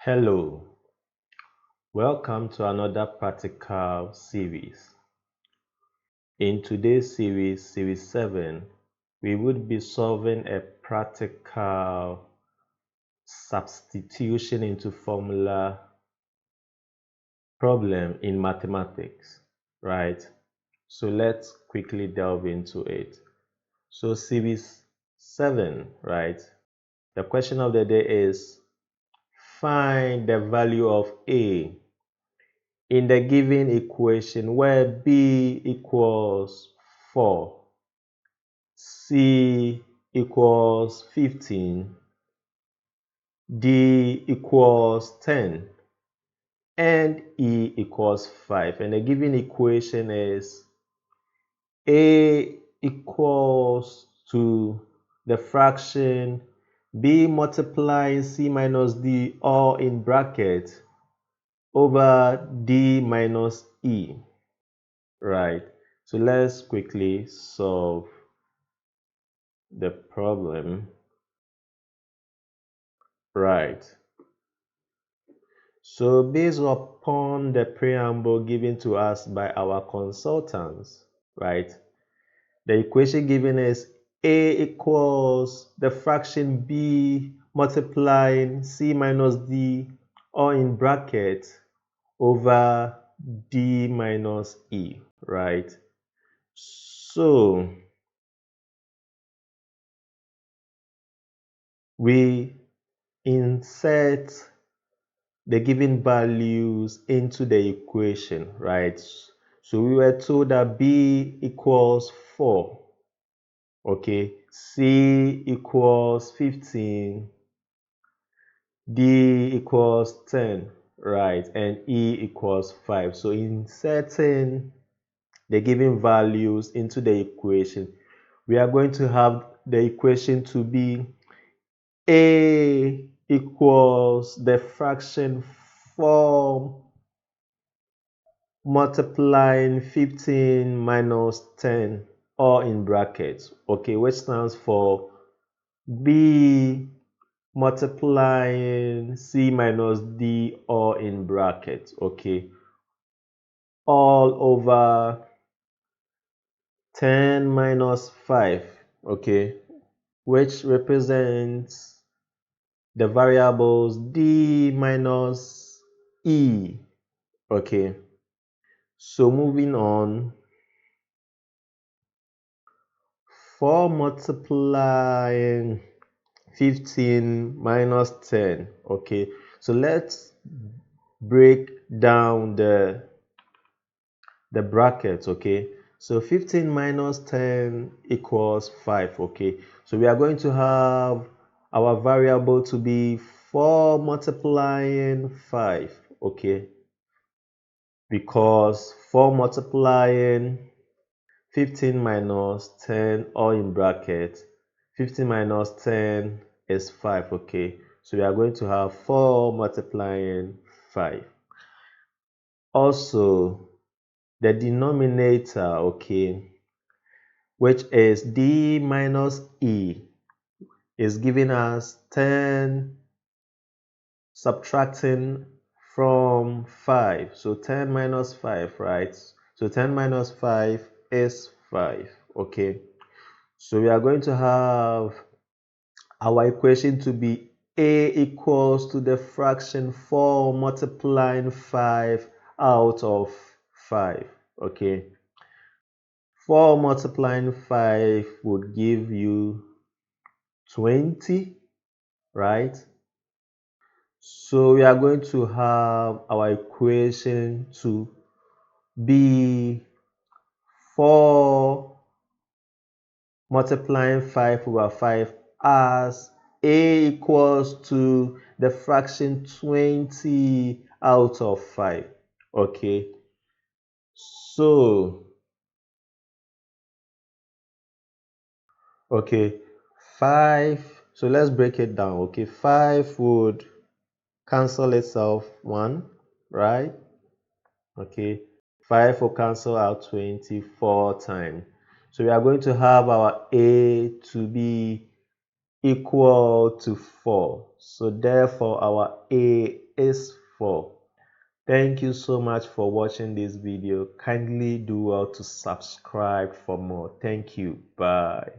Hello, welcome to another practical series. In today's series 7, we would be solving a practical substitution into formula problem in mathematics, right? So let's quickly delve into it. So series 7, right? The question of the day is find the value of A in the given equation where B equals 4, C equals 15, D equals 10, and E equals 5. And the given equation is A equals to the fraction B multiplying C minus D, all in bracket, over D minus E. Right. So let's quickly solve the problem. Right. So based upon the preamble given to us by our consultants, right, the equation given is A equals the fraction B multiplying C minus D, all in bracket, over D minus E, right? So we insert the given values into the equation, right? So we were told that B equals 4, okay? C equals 15, D equals 10, right? And E equals 5. So inserting the given values into the equation, we are going to have the equation to be A equals the fraction 4 multiplying 15 minus 10, all in brackets, okay, which stands for B multiplying C minus D, all in brackets, okay, all over 10 minus 5, okay, which represents the variables D minus E, okay. So moving on, 4 multiplying 15 minus 10, okay. So let's break down the brackets, okay. So 15 minus 10 equals 5, okay. So we are going to have our variable to be 4 multiplying 5, okay, because 4 multiplying 15 minus 10, all in bracket, 15 minus 10 is 5, okay. So we are going to have 4 multiplying 5. Also, the denominator, okay, which is D minus E, is giving us 10 subtracting from 5. So 10 minus 5, right? So 10 minus 5 is 5, okay. So we are going to have our equation to be A equals to the fraction 4 multiplying 5 out of 5, okay. 4 multiplying 5 would give you 20, right? So we are going to have our equation to be 4 multiplying 5 over 5 as A equals to the fraction 20 out of 5, okay. So, okay, 5, so let's break it down, okay. 5 would cancel itself 1, right? Okay, 5 will cancel out 24 times. So we are going to have our A to be equal to 4. So therefore our A is 4. Thank you so much for watching this video. Kindly do well to subscribe for more. Thank you. Bye.